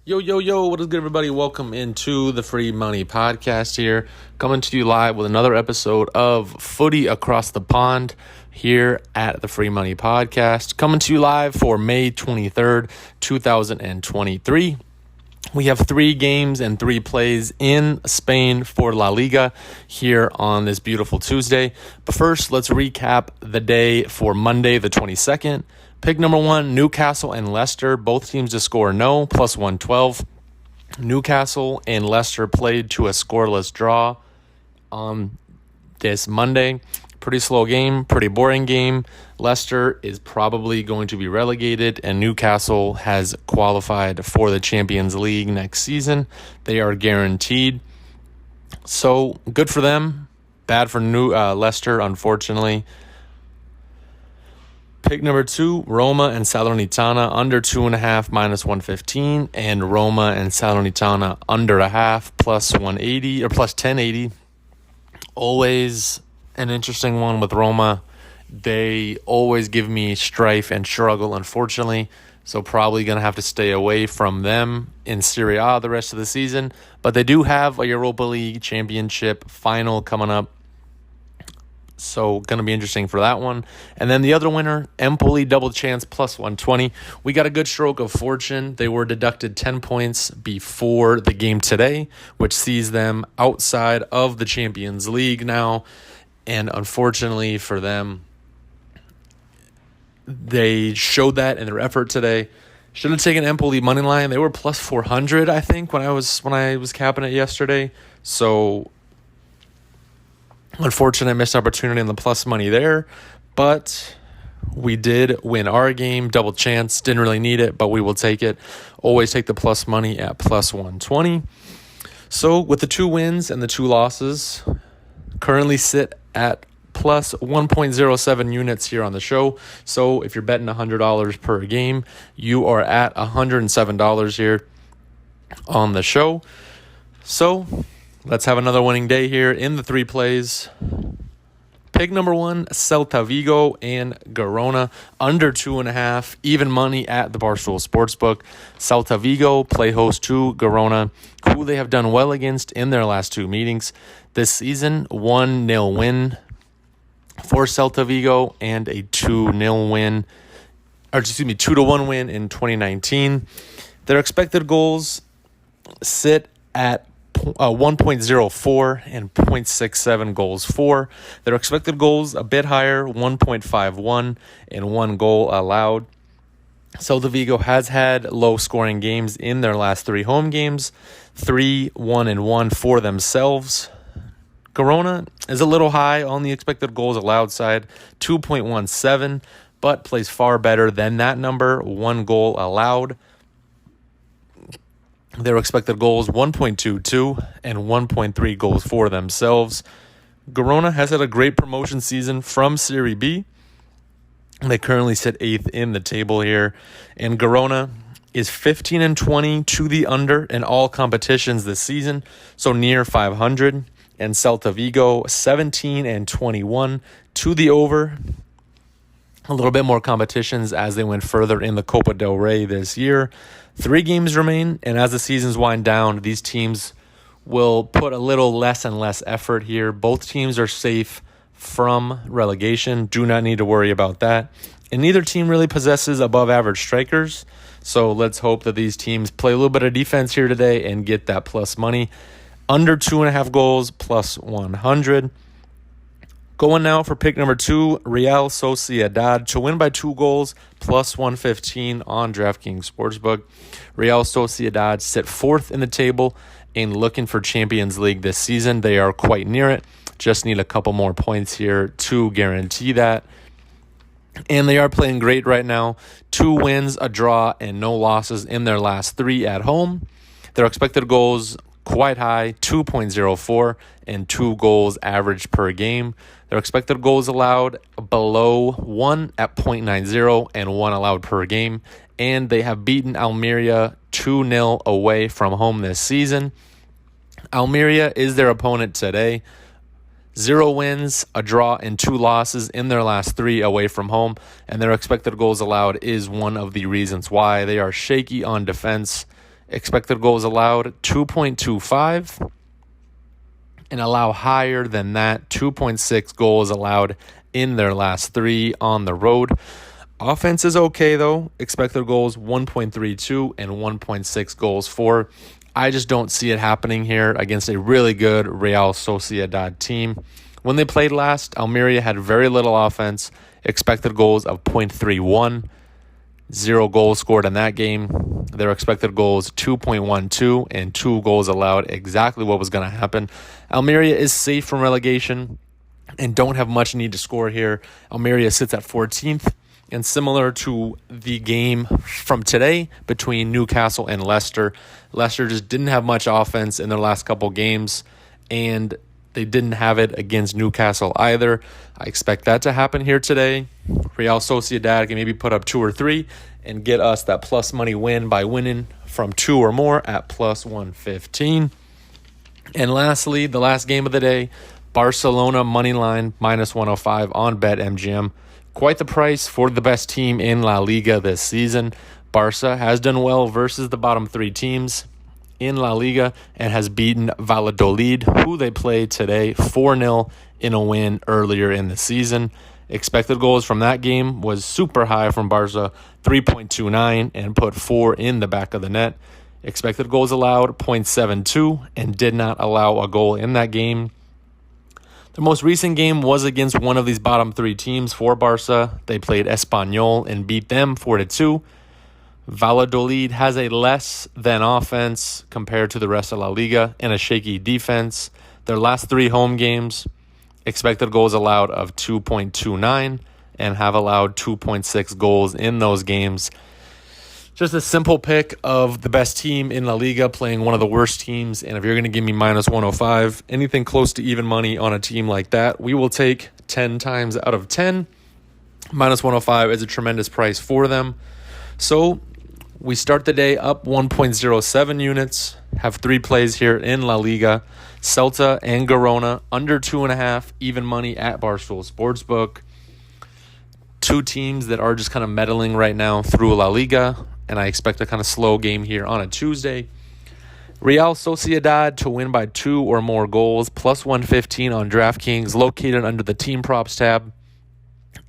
Yo, yo, yo, what is good, everybody? Welcome into the Free Money Podcast here, coming to you live with another episode of Footy Across the Pond here at the Free Money Podcast, coming to you live for May 23rd, 2023. We have 3 games and 3 plays in Spain for La Liga here on this beautiful Tuesday. But first, let's recap the day for Monday, the 22nd. Pick number 1, Newcastle and Leicester. Both teams to score no, plus 112. Newcastle and Leicester played to a scoreless draw on this Monday. Pretty slow game, pretty boring game. Leicester is probably going to be relegated, and Newcastle has qualified for the Champions League next season. They are guaranteed. So good for them. Bad for Leicester, unfortunately. Pick number 2, Roma and Salernitana under 2.5 minus 115, and Roma and Salernitana under a half plus 180 or plus 1080. Always an interesting one with Roma. They always give me strife and struggle, unfortunately. So probably going to have to stay away from them in Serie A the rest of the season. But they do have a Europa League championship final coming up. So going to be interesting for that one. And then the other winner, Empoli double chance plus 120. We got a good stroke of fortune. They were deducted 10 points before the game today, which sees them outside of the Champions League now. And unfortunately for them, they showed that in their effort today. Should have taken Empoli money line. They were plus 400, I think, when I was capping it yesterday. So unfortunate missed opportunity on the plus money there, but we did win our game. Double chance, didn't really need it, but we will take it. Always take the plus money at plus 120. So with the 2 wins and the 2 losses, currently sit at plus 1.07 units here on the show. So if you're betting $100 per game, you are at $107 here on the show. So let's have another winning day here in the 3 plays. Pick number 1, Celta Vigo and Girona under 2.5, even money at the Barstool Sportsbook. Celta Vigo play host to Girona, who they have done well against in their last 2 meetings this season. 1-0 win for Celta Vigo and a 2-1 win in 2019. Their expected goals sit at 1.04 and 0.67 goals for. Their expected goals a bit higher, 1.51 and 1 goal allowed. Celta Vigo has had low-scoring games in their last 3 home games, 3-1-1 for themselves. Girona is a little high on the expected goals allowed side, 2.17, but plays far better than that number, 1 goal allowed. Their expected goals, 1.22 and 1.3 goals for themselves. Girona has had a great promotion season from Serie B. They currently sit 8th in the table here. And Girona is 15-20 to the under in all competitions this season, so near 500. And Celta Vigo, 17-21 to the over. A little bit more competitions as they went further in the Copa del Rey this year. 3 games remain, and as the seasons wind down, these teams will put a little less and less effort here. Both teams are safe from relegation. Do not need to worry about that. And neither team really possesses above-average strikers, so let's hope that these teams play a little bit of defense here today and get that plus money. Under 2.5 goals, plus 100. Going now for pick number 2, Real Sociedad to win by 2 goals, plus 115 on DraftKings Sportsbook. Real Sociedad sit 4th in the table and looking for Champions League this season. They are quite near it. Just need a couple more points here to guarantee that. And they are playing great right now. 2 wins, a draw, and no losses in their last 3 at home. Their expected goals quite high, 2.04 and 2 goals average per game. Their expected goals allowed below 1 at 0.90 and 1 allowed per game. And they have beaten Almeria 2-0 away from home this season. Almeria is their opponent today. 0 wins, a draw, and 2 losses in their last 3 away from home. And their expected goals allowed is one of the reasons why. They are shaky on defense, Expected goals allowed 2.25, and allow higher than that, 2.6 goals allowed in their last 3 on the road. Offense is okay, though. Expected goals 1.32 and 1.6 goals for. I just don't see it happening here against a really good Real Sociedad team. When they played last, Almeria had very little offense, expected goals of 0.31, 0 goals scored in that game. Their expected goals 2.12 and 2 goals allowed, exactly what was going to happen. Almeria is safe from relegation and don't have much need to score here. Almeria sits at 14th. And similar to the game from today between Newcastle and Leicester, Leicester just didn't have much offense in their last couple games, and they didn't have it against Newcastle either. I expect that to happen here today. Real Sociedad can maybe put up 2 or 3 and get us that plus money win by winning from 2 or more at plus 115. And lastly, the last game of the day, Barcelona moneyline minus 105 on BetMGM. Quite the price for the best team in La Liga this season. Barca has done well versus the bottom 3 teams in La Liga and has beaten Valladolid, who they played today, 4-0 in a win earlier in the season. Expected goals from that game was super high from Barca, 3.29, and put 4 in the back of the net. Expected goals allowed, 0.72, and did not allow a goal in that game. The most recent game was against one of these bottom 3 teams for Barca. They played Espanyol and beat them 4-2. Valladolid has a less than offense compared to the rest of La Liga and a shaky defense. Their last 3 home games, expected goals allowed of 2.29 and have allowed 2.6 goals in those games. Just a simple pick of the best team in La Liga playing one of the worst teams. And if you're going to give me minus 105, anything close to even money on a team like that, we will take 10 times out of 10. Minus 105 is a tremendous price for them. So we start the day up 1.07 units, have 3 plays here in La Liga. Celta and Girona under 2.5, even money at Barstool Sportsbook. 2 teams that are just kind of meddling right now through La Liga. And I expect a kind of slow game here on a Tuesday. Real Sociedad to win by 2 or more goals, plus 115 on DraftKings, located under the team props tab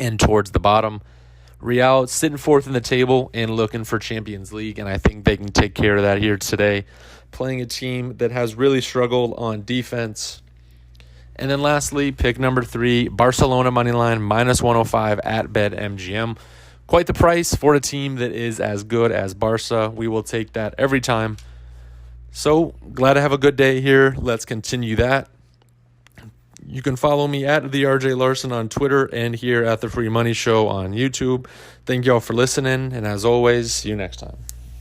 and towards the bottom. Real sitting 4th in the table and looking for Champions League, and I think they can take care of that here today, playing a team that has really struggled on defense. And then lastly, pick number 3, Barcelona moneyline minus 105 at BetMGM. Quite the price for a team that is as good as Barca. We will take that every time. So, glad to have a good day here. Let's continue that. You can follow me at the RJ Larson on Twitter and here at the Free Money Show on YouTube. Thank you all for listening, and as always, see you next time.